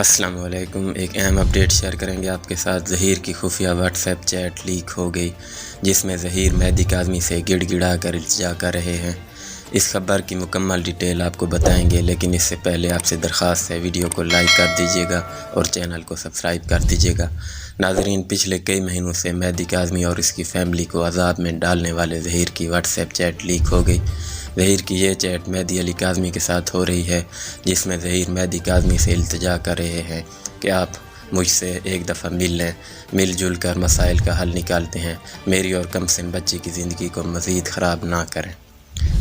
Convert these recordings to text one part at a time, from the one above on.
السلام علیکم۔ ایک اہم اپڈیٹ شیئر کریں گے آپ کے ساتھ۔ ظہیر کی خفیہ واٹس ایپ چیٹ لیک ہو گئی جس میں ظہیر مہدی کاظمی سے گڑ گڑا کر التجا کر رہے ہیں۔ اس خبر کی مکمل ڈیٹیل آپ کو بتائیں گے، لیکن اس سے پہلے آپ سے درخواست ہے ویڈیو کو لائک کر دیجیے گا اور چینل کو سبسکرائب کر دیجیے گا۔ ناظرین، پچھلے کئی مہینوں سے مہدی کاظمی اور اس کی فیملی کو عذاب میں ڈالنے والے ظہیر کی واٹس ایپ چیٹ لیک ہو گئی۔ ظہیر کی یہ چیٹ مہدی علی کاظمی کے ساتھ ہو رہی ہے، جس میں ظہیر مہدی کاظمی سے التجا کر رہے ہیں کہ آپ مجھ سے ایک دفعہ مل لیں، مل جل کر مسائل کا حل نکالتے ہیں، میری اور کمسن بچی کی زندگی کو مزید خراب نہ کریں۔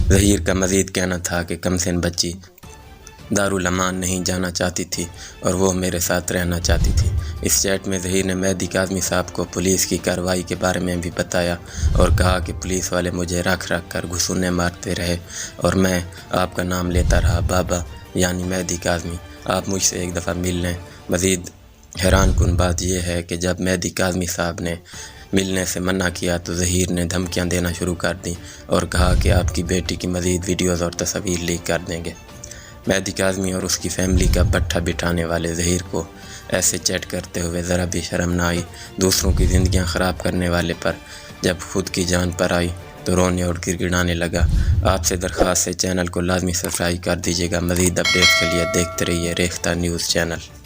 ظہیر کا مزید کہنا تھا کہ کمسن بچی دارالامان نہیں جانا چاہتی تھی اور وہ میرے ساتھ رہنا چاہتی تھی۔ اس چیٹ میں ظہیر نے مہدی کاظمی صاحب کو پولیس کی کارروائی کے بارے میں بھی بتایا اور کہا کہ پولیس والے مجھے رکھ کر گھسونے مارتے رہے اور میں آپ کا نام لیتا رہا، بابا یعنی مہدی کاظمی، آپ مجھ سے ایک دفعہ مل لیں۔ مزید حیران کن بات یہ ہے کہ جب مہدی کاظمی صاحب نے ملنے سے منع کیا تو ظہیر نے دھمکیاں دینا شروع کر دیں اور کہا کہ آپ کی بیٹی کی مزید ویڈیوز اور تصاویر لیک کر دیں گے۔ مہدی کاظمی اور اس کی فیملی کا بٹھا بٹھانے والے ظہیر کو ایسے چیٹ کرتے ہوئے ذرا بھی شرم نہ آئی۔ دوسروں کی زندگیاں خراب کرنے والے پر جب خود کی جان پر آئی تو رونے اور گڑگڑانے لگا۔ آپ سے درخواست ہے چینل کو لازمی سبسکرائب کر دیجیے گا۔ مزید اپڈیٹ کے لیے دیکھتے رہیے ریختہ نیوز چینل۔